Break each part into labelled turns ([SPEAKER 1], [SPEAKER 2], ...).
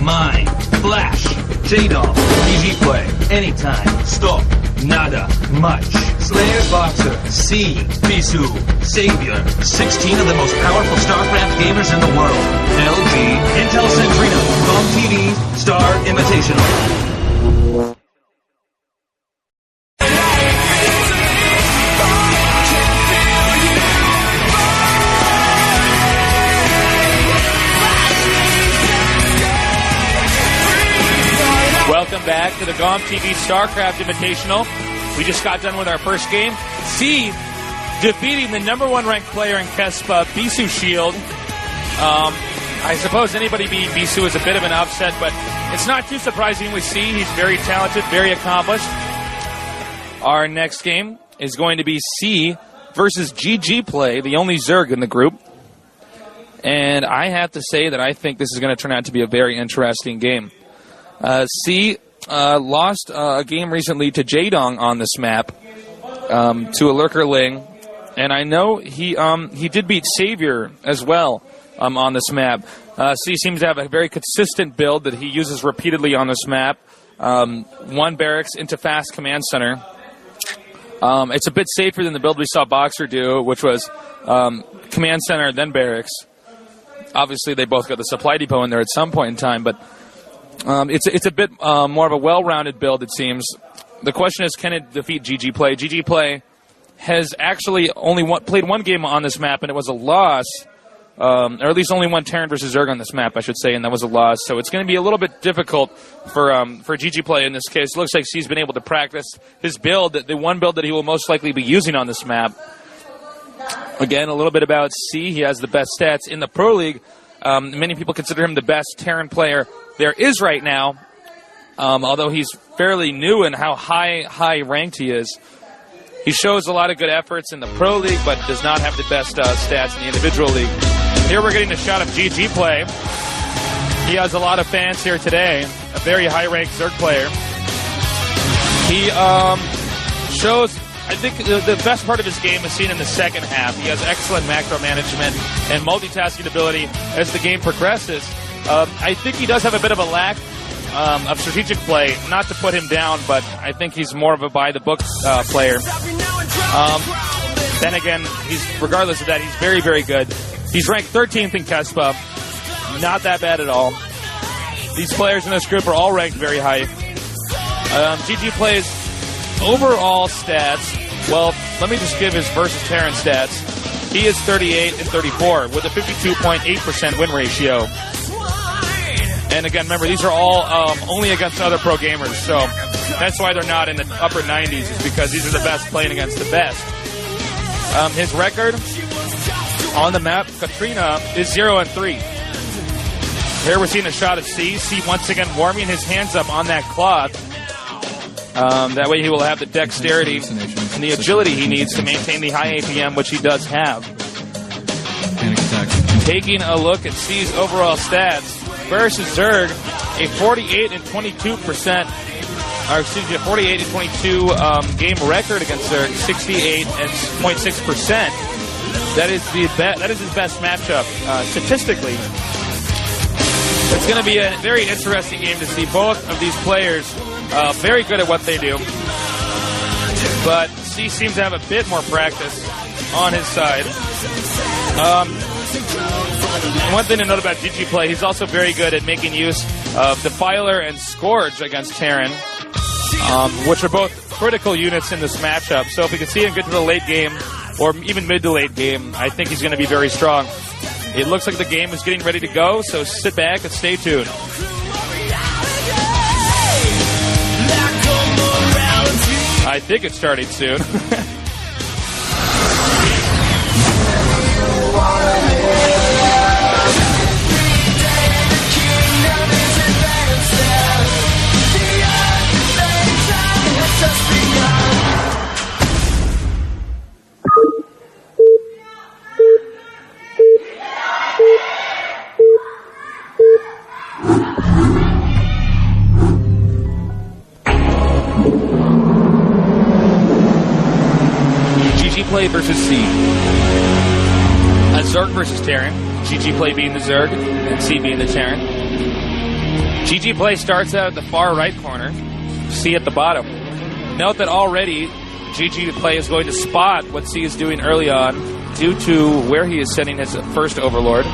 [SPEAKER 1] Mine, Flash, J-Dog, GGPlay, Anytime, Stop, Nada, Much, Slayer's Boxer, C, Bisu, Savior, 16 of the most powerful StarCraft gamers in the world, LG, Intel Katrina, Home TV, Star Invitational.
[SPEAKER 2] Welcome back to the GOM TV StarCraft Invitational. We just got done with our first game. C defeating the #1 ranked player in Kespa, Bisu Shield. I suppose anybody beating Bisu is a bit of an upset, but it's not too surprising with C. He's very talented, very accomplished. Our next game is going to be C versus GGPlay, the only Zerg in the group. And I have to say that I think this is going to turn out to be a very interesting game. C lost a game recently to Jaedong on this map, to a Lurker Ling, and I know he did beat Savior as well on this map. C seems to have a very consistent build that he uses repeatedly on this map. One barracks into fast command center. It's a bit safer than the build we saw Boxer do, which was command center then barracks. Obviously, they both got the supply depot in there at some point in time, but it's a bit more of a well-rounded build, it seems. The question is, can it defeat GGPlay? GGPlay has actually only played one game on this map, and it was a loss. Or at least only one Terran versus Zerg on this map, I should say, and that was a loss. So it's going to be a little bit difficult for GGPlay in this case. It looks like C's been able to practice his build, the one build that he will most likely be using on this map. Again, a little bit about C. He has the best stats in the Pro League. Many people consider him the best Terran player there is right now, although he's fairly new in how high ranked he is. He shows a lot of good efforts in the Pro League, but does not have the best stats in the individual league. Here we're getting a shot of GGPlay. He has a lot of fans here today, a very high-ranked Zerg player. He shows, I think, the best part of his game is seen in the second half. He has excellent macro management and multitasking ability as the game progresses. I think he does have a bit of a lack of strategic play. Not to put him down, but I think he's more of a by-the-book player. Then again, regardless of that, he's very, very good. He's ranked 13th in Kespa. Not that bad at all. These players in this group are all ranked very high. GGPlay's overall stats, well, let me just give his versus Terran stats. He is 38 and 34 with a 52.8% win ratio. And again, remember, these are all only against other pro gamers, so that's why they're not in the upper 90s, is because these are the best playing against the best. His record on the map, Katrina, is 0-3. Here we're seeing a shot of C. C once again warming his hands up on that cloth. That way he will have the dexterity and the agility he needs to maintain the high APM, which he does have. Taking a look at C's overall stats versus Zerg, a 48 and 22%, or excuse me, a 48 and 22 game record against Zerg, 68.6%. That is his best matchup statistically. It's going to be a very interesting game to see both of these players very good at what they do. But C seems to have a bit more practice on his side. One thing to note about GGPlay, he's also very good at making use of Defiler and Scourge against Terran, which are both critical units in this matchup. So if we can see him get to the late game, or even mid to late game, I think he's going to be very strong. It looks like the game is getting ready to go, so sit back and stay tuned. I think it's starting soon. GGPlay versus C. A Zerg versus Terran. GGPlay being the Zerg and C being the Terran. GGPlay starts out at the far right corner. C at the bottom. Note that already GGPlay is going to spot what C is doing early on due to where he is sending his first Overlord.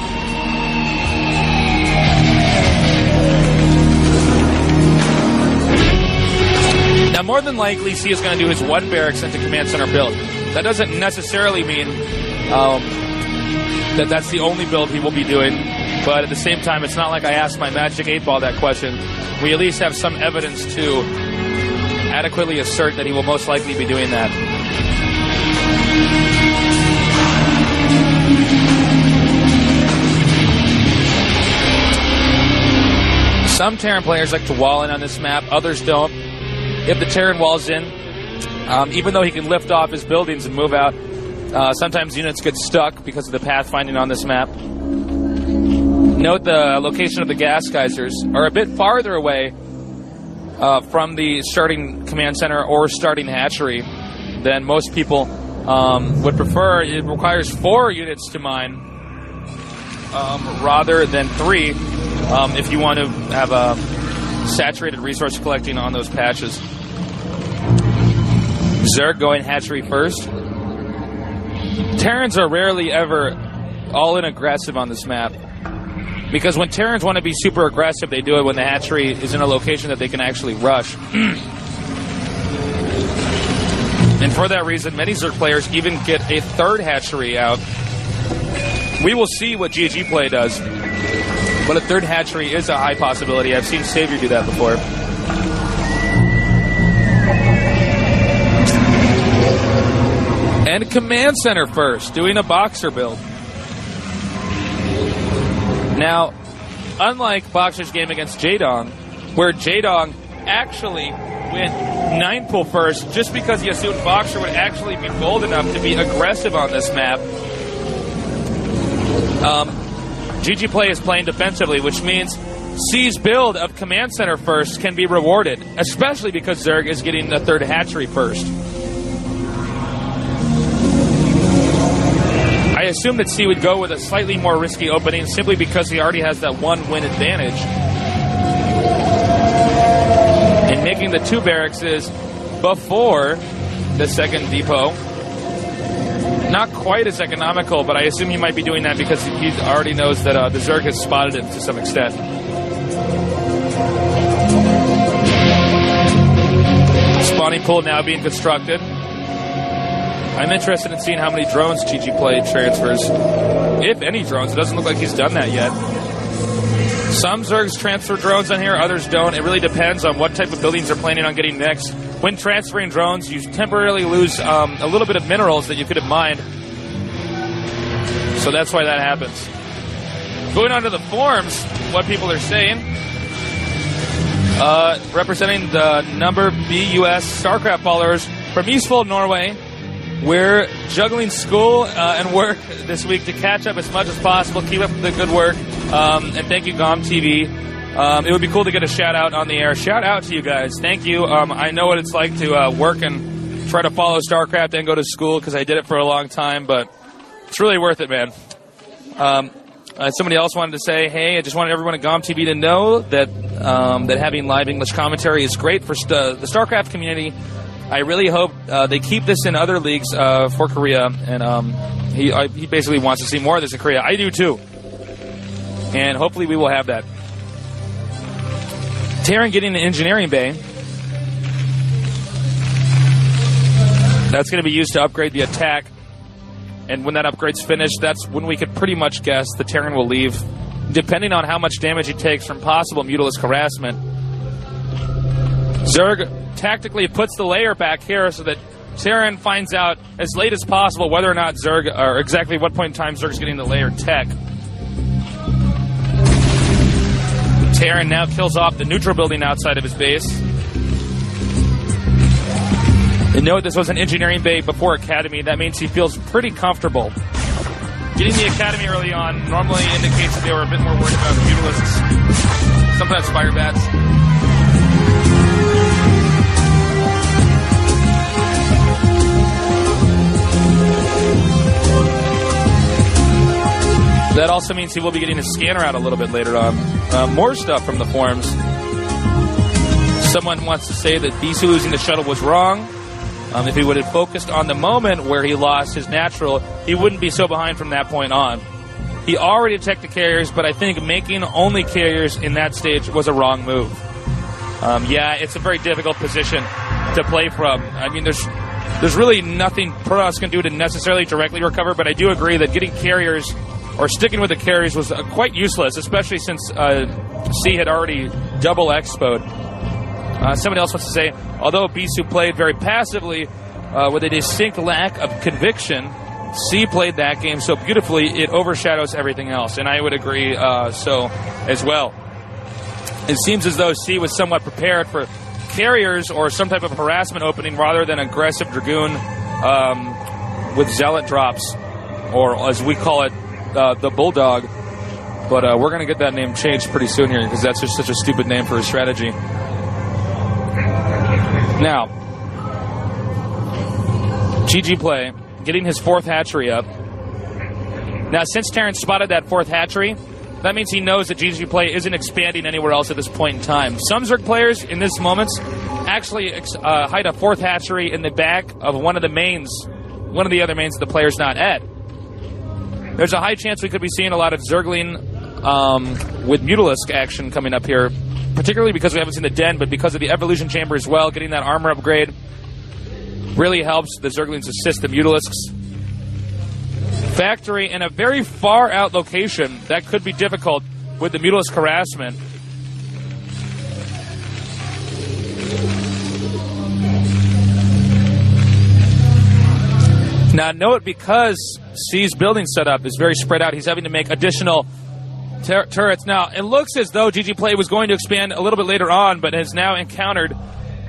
[SPEAKER 2] Now, more than likely, C is going to do his one barracks into command center build. That doesn't necessarily mean that that's the only build he will be doing, but at the same time, it's not like I asked my Magic 8-Ball that question. We at least have some evidence to adequately assert that he will most likely be doing that. Some Terran players like to wall in on this map, others don't. If the Terran walls in, even though he can lift off his buildings and move out, sometimes units get stuck because of the pathfinding on this map. Note the location of the gas geysers are a bit farther away from the starting command center or starting hatchery than most people would prefer. It requires 4 units to mine rather than 3 if you want to have a saturated resource collecting on those patches. Zerg going hatchery first. Terrans are rarely ever all-in aggressive on this map, because when Terrans want to be super aggressive, they do it when the hatchery is in a location that they can actually rush. And for that reason, many Zerg players even get a 3rd hatchery out. We will see what GGPlay does, but a 3rd hatchery is a high possibility. I've seen Savior do that before. And command center first, doing a boxer build. Now, unlike Boxer's game against Jaedong, where Jaedong actually went 9-pull first just because he assumed Boxer would actually be bold enough to be aggressive on this map, GGPlay is playing defensively, which means C's build of command center first can be rewarded, especially because Zerg is getting the 3rd hatchery first. I assume that C would go with a slightly more risky opening simply because he already has that 1-win advantage. And making the 2 barracks before the 2nd depot. Not quite as economical, but I assume he might be doing that because he already knows that the Zerg has spotted him to some extent. Spawning pool now being constructed. I'm interested in seeing how many drones GGPlay transfers. If any drones. It doesn't look like he's done that yet. Some Zergs transfer drones on here, others don't. It really depends on what type of buildings they're planning on getting next. When transferring drones, you temporarily lose a little bit of minerals that you could have mined. So that's why that happens. Going on to the forums, what people are saying. Representing the number BUS StarCraft followers from Eastfold, Norway. We're juggling school and work this week to catch up as much as possible. Keep up the good work. And thank you, GOM TV. It would be cool to get a shout-out on the air. Shout-out to you guys. Thank you. I know what it's like to work and try to follow StarCraft and go to school because I did it for a long time, but it's really worth it, man. Somebody else wanted to say, hey, I just wanted everyone at GOM TV to know that that having live English commentary is great for the StarCraft community. I really hope they keep this in other leagues for Korea, and he basically wants to see more of this in Korea. I do too, and hopefully we will have that. Terran getting the engineering bay. That's going to be used to upgrade the attack, and when that upgrade's finished, that's when we could pretty much guess the Terran will leave, depending on how much damage he takes from possible Mutalisk harassment. Zerg tactically puts the layer back here so that Terran finds out as late as possible whether or not Zerg, or exactly what point in time Zerg's getting the layer tech. Terran now kills off the neutral building outside of his base. And note this was an engineering bay before Academy. That means he feels pretty comfortable. Getting the Academy early on normally indicates that they were a bit more worried about the Mutalisks. Sometimes Fire Bats. That also means he will be getting his scanner out a little bit later on. More stuff from the forums. Someone wants to say that Bisu losing the shuttle was wrong. If he would have focused on the moment where he lost his natural, he wouldn't be so behind from that point on. He already attacked the carriers, but I think making only carriers in that stage was a wrong move. Yeah, it's a very difficult position to play from. I mean, there's really nothing Protoss can do to necessarily directly recover, but I do agree that getting carriers or sticking with the carriers was quite useless, especially since C had already double expo'd. Somebody else wants to say, although Bisu played very passively with a distinct lack of conviction, C played that game so beautifully it overshadows everything else, and I would agree so as well. It seems as though C was somewhat prepared for carriers or some type of harassment opening rather than aggressive Dragoon with Zealot drops, or as we call it, the Bulldog. But we're going to get that name changed pretty soon here because that's just such a stupid name for a strategy. Now, GGPlay getting his 4th hatchery up. Now, since Terrence spotted that 4th hatchery, that means he knows that GGPlay isn't expanding anywhere else at this point in time. Some Zerg players in this moment actually hide a 4th hatchery in the back of one of the other mains the player's not at. There's a high chance we could be seeing a lot of Zergling with Mutalisk action coming up here, particularly because we haven't seen the Den, but because of the Evolution Chamber as well. Getting that armor upgrade really helps the Zerglings assist the Mutalisks. Factory in a very far out location that could be difficult with the Mutalisk harassment. Now note, because C's building setup is very spread out, he's having to make additional turrets. Now, it looks as though GGPlay was going to expand a little bit later on, but has now encountered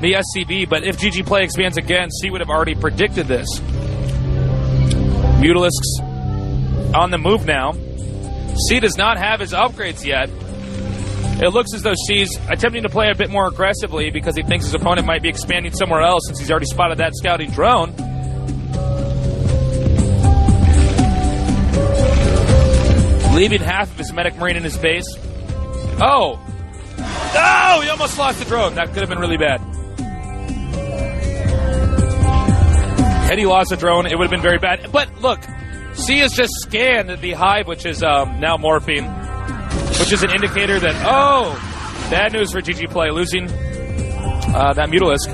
[SPEAKER 2] the SCV. But if GGPlay expands again, C would have already predicted this. Mutalisks on the move now. C does not have his upgrades yet. It looks as though C's attempting to play a bit more aggressively because he thinks his opponent might be expanding somewhere else since he's already spotted that scouting drone. Leaving half of his medic marine in his base. Oh! Oh! He almost lost the drone. That could have been really bad. Had he lost the drone, it would have been very bad. But look, C has just scanned the hive, which is now morphing, which is an indicator that, oh, bad news for GGPlay, losing that Mutalisk.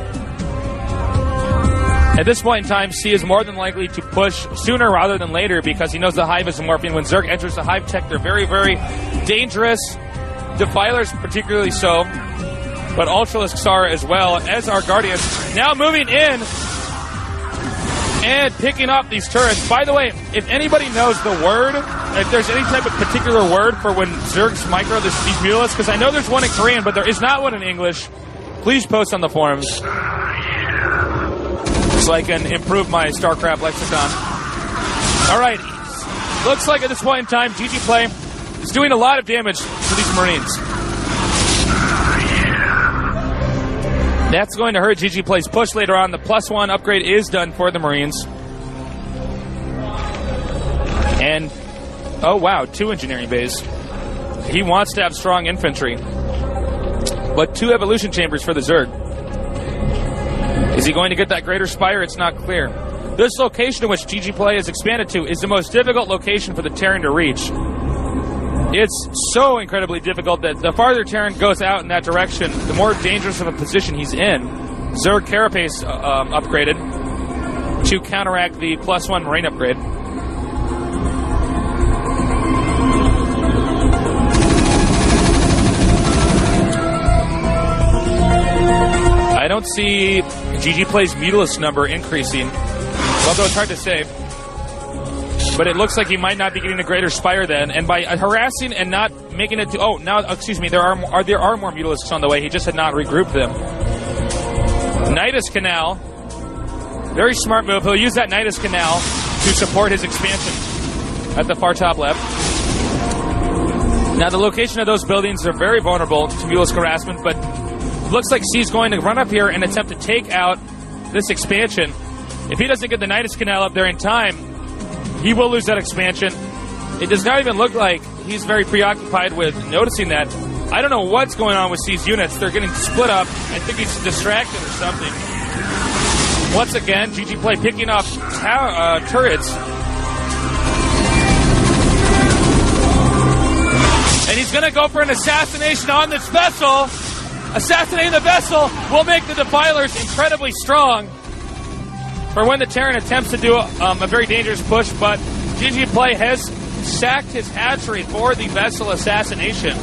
[SPEAKER 2] At this point in time, C is more than likely to push sooner rather than later because he knows the hive is morphing. When Zerg enters the hive tech, they're very, very dangerous. Defilers particularly so, but Ultralisks are as well, as our Guardians. Now moving in and picking up these turrets. By the way, if anybody knows the word, if there's any type of particular word for when Zergs micro these Mutalisks, because I know there's one in Korean, but there is not one in English, please post on the forums so I can improve my StarCraft lexicon. All right. Looks like at this point in time, GGPlay is doing a lot of damage to these Marines. That's going to hurt GGPlay's push later on. The +1 upgrade is done for the Marines. And, oh wow, 2 engineering bays. He wants to have strong infantry. But 2 evolution chambers for the Zerg. Is he going to get that greater spire? It's not clear. This location in which GGPlay has expanded to is the most difficult location for the Terran to reach. It's so incredibly difficult that the farther Terran goes out in that direction, the more dangerous of a position he's in. Zerg Carapace upgraded to counteract the +1 Marine upgrade. I don't see GGPlay's Mutalisk number increasing, although it's hard to say. But it looks like he might not be getting a greater spire then, and by harassing and not making it to... Oh, now, excuse me, there are more Mutalisks on the way. He just had not regrouped them. Nidus Canal. Very smart move. He'll use that Nidus Canal to support his expansion at the far top left. Now, the location of those buildings are very vulnerable to Mutalisk harassment, but it looks like C's going to run up here and attempt to take out this expansion. If he doesn't get the Nidus Canal up there in time, he will lose that expansion. It does not even look like he's very preoccupied with noticing that. I don't know what's going on with C's units. They're getting split up. I think he's distracted or something. Once again, GGPlay picking up turrets. And he's going to go for an assassination on this vessel. Assassinating the vessel will make the Defilers incredibly strong for when the Terran attempts to do a very dangerous push, but GGPlay has sacked his hatchery for the vessel assassination.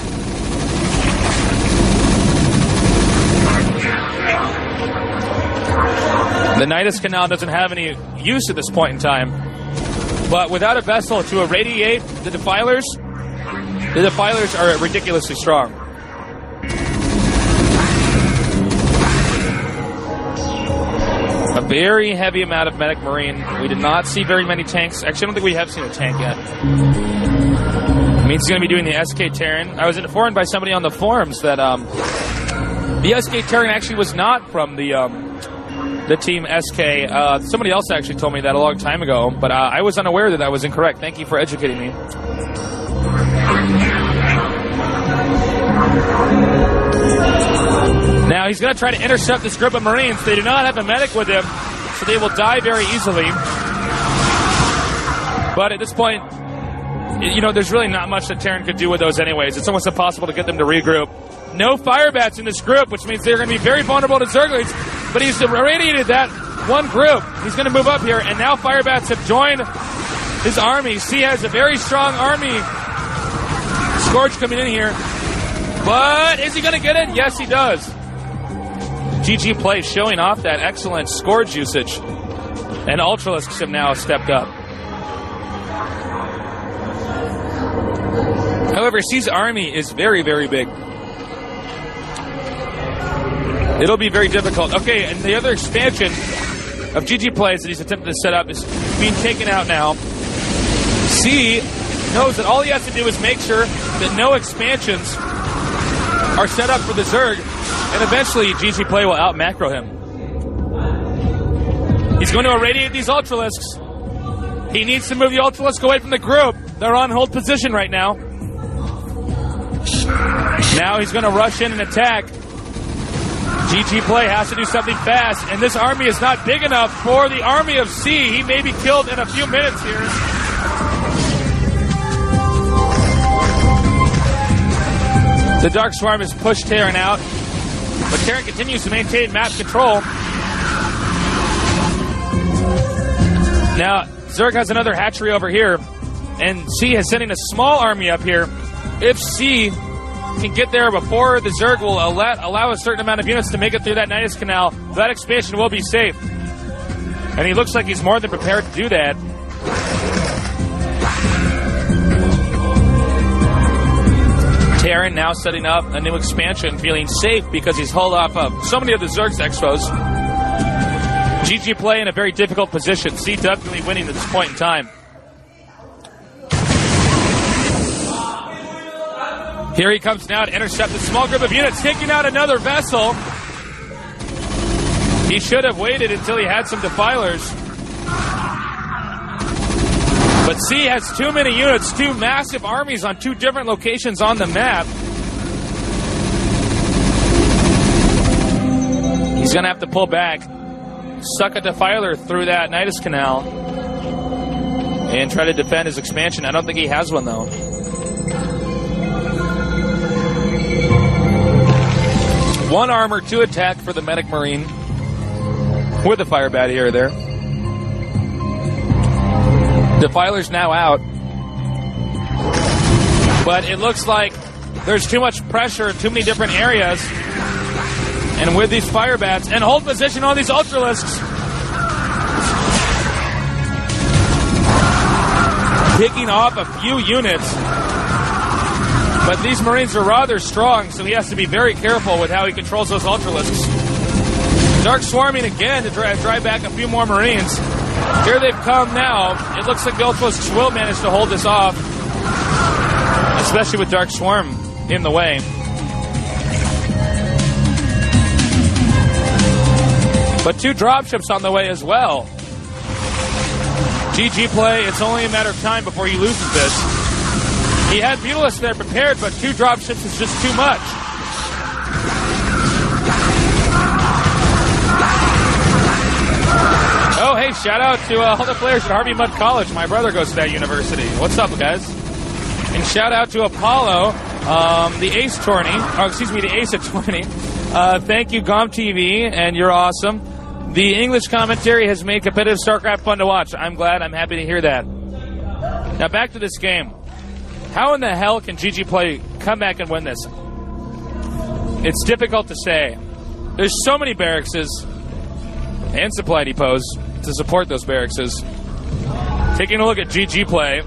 [SPEAKER 2] The Nidus Canal doesn't have any use at this point in time, but without a vessel to irradiate the Defilers are ridiculously strong. A very heavy amount of medic marine. We did not see very many tanks. Actually, I don't think we have seen a tank yet. It means he's going to be doing the SK Terran. I was informed by somebody on the forums that the SK Terran actually was not from the team SK. Somebody else actually told me that a long time ago, but I was unaware that that was incorrect. Thank you for educating me. Now he's going to try to intercept this group of Marines. They do not have a medic with him, so they will die very easily. But at this point, you know, there's really not much that Terran could do with those anyways. It's almost impossible to get them to regroup. No Firebats in this group, which means they're going to be very vulnerable to Zerglings, but he's irradiated that one group. He's going to move up here, and now Firebats have joined his army. C has a very strong army. Scourge coming in here. But is he going to get it? Yes, he does. GGPlay showing off that excellent Scourge usage. And Ultralisks have now stepped up. However, C's army is very, very big. It'll be very difficult. Okay, and the other expansion of GGPlay that he's attempting to set up is being taken out now. C knows that all he has to do is make sure that no expansions are set up for the Zerg, and eventually GGPlay will out-macro him. He's going to irradiate these Ultralisks. He needs to move the Ultralisk away from the group. They're on hold position right now. Now he's going to rush in and attack. GGPlay has to do something fast, and this army is not big enough for the army of C. He may be killed in a few minutes here. The Dark Swarm has pushed Terran out, but Terran continues to maintain map control. Now, Zerg has another hatchery over here, and C is sending a small army up here. If C can get there before the Zerg will allow a certain amount of units to make it through that Nidus Canal, that expansion will be safe. And he looks like he's more than prepared to do that. Terran now setting up a new expansion, feeling safe because he's hauled off of so many of the Zerg's expos. GGPlay in a very difficult position. C definitely winning at this point in time. Here he comes now to intercept a small group of units, taking out another vessel. He should have waited until he had some Defilers. But C has too many units, two massive armies on two different locations on the map. He's going to have to pull back, suck a Defiler through that Nidus Canal, and try to defend his expansion. I don't think he has one, though. One armor, two attack for the Medic Marine with a Firebat here or there. Defiler's now out. But it looks like there's too much pressure in too many different areas. And with these Firebats and hold position on these Ultralisks, picking off a few units. But these Marines are rather strong, so he has to be very careful with how he controls those Ultralisks. Dark swarming again to drive back a few more Marines. Here they've come now. It looks like the Ultralisks will manage to hold this off, especially with Dark Swarm in the way. But two dropships on the way as well. GGPlay, it's only a matter of time before he loses this. He had Mutalisk there prepared, but 2 dropships is just too much. Oh, hey, shout out to all the players at Harvey Mudd College. My brother goes to that university. What's up, guys? And shout out to Apollo, the Ace Tourney. Oh, excuse me, the Ace of Tourney. Thank you, GOM TV, and you're awesome. The English commentary has made competitive StarCraft fun to watch. I'm glad. I'm happy to hear that. Now, back to this game. How in the hell can GGPlay come back and win this? It's difficult to say. There's so many barracks and supply depots to support those barracks. Taking a look at GGPlay,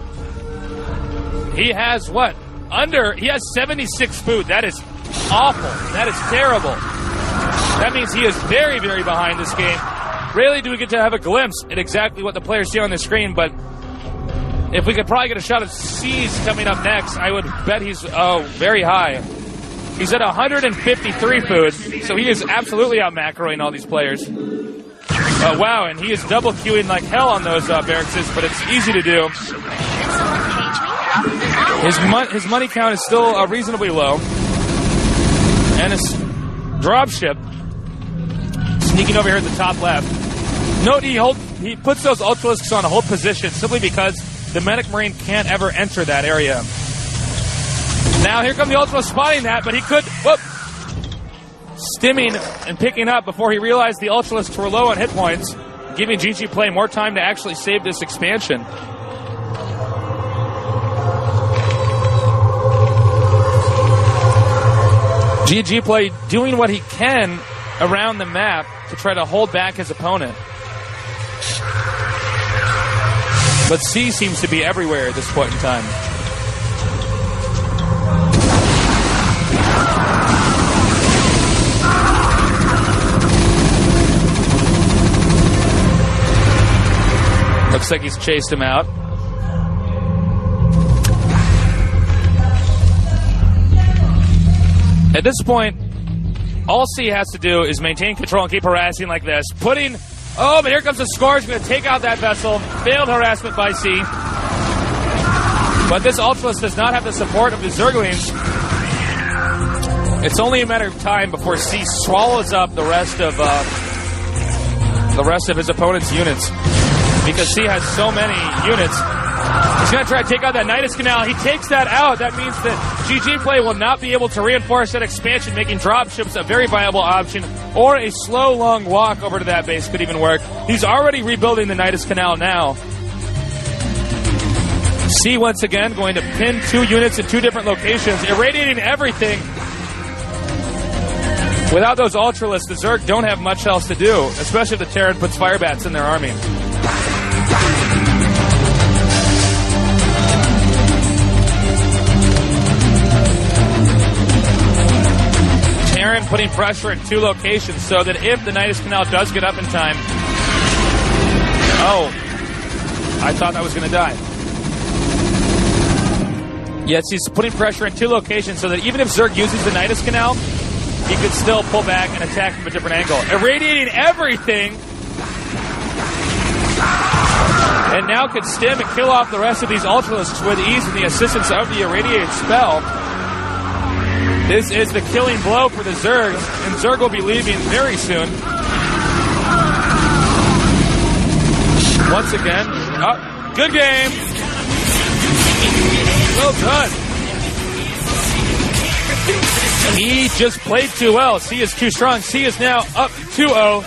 [SPEAKER 2] he has what? He has 76 food. That is awful. That is terrible. That means he is very, very behind this game. Rarely do we get to have a glimpse at exactly what the players see on the screen, but if we could probably get a shot of C's coming up next, I would bet he's very high. He's at 153 food, so he is absolutely out macroing all these players. Wow, and he is double queuing like hell on those barracks, but it's easy to do. His money count is still reasonably low. And his dropship sneaking over here at the top left. Note he puts those Ultralisks on hold position simply because the Medic Marine can't ever enter that area. Now here come the Ultralisk spotting that, but he could... Whoop! Stimming and picking up before he realized the Ultralisks were low on hit points, giving GGPlay more time to actually save this expansion. GGPlay doing what he can around the map to try to hold back his opponent. But C seems to be everywhere at this point in time. Looks like he's chased him out. At this point, all C has to do is maintain control and keep harassing like this. Oh, but here comes the Scourge. Going to take out that vessel. Failed harassment by C. But this Ultralisk does not have the support of the Zerglings. It's only a matter of time before C swallows up the rest of his opponent's units. Because C has so many units. He's going to try to take out that Nidus Canal. He takes that out. That means that GGPlay will not be able to reinforce that expansion, making dropships a very viable option, or a slow, long walk over to that base could even work. He's already rebuilding the Nidus Canal now. C, once again, going to pin 2 units in 2 different locations, irradiating everything. Without those Ultralisks, the Zerg don't have much else to do, especially if the Terran puts Firebats in their army. Terran putting pressure in 2 locations so that if the Nidus Canal does get up in time... Oh, I thought that was going to die. Yes, he's putting pressure in 2 locations so that even if Zerg uses the Nidus Canal, he could still pull back and attack from a different angle. Irradiating everything! And now could stim and kill off the rest of these Ultralisks with ease with the assistance of the irradiated spell. This is the killing blow for the Zergs, and Zerg will be leaving very soon. Once again, good game! Well done. He just played too well. C is too strong. C is now up 2-0.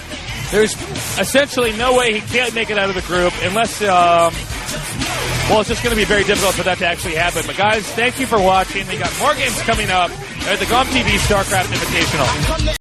[SPEAKER 2] There's essentially no way he can't make it out of the group unless, well, it's just going to be very difficult for that to actually happen. But guys, thank you for watching. We got more games coming up at the GOM TV StarCraft Invitational.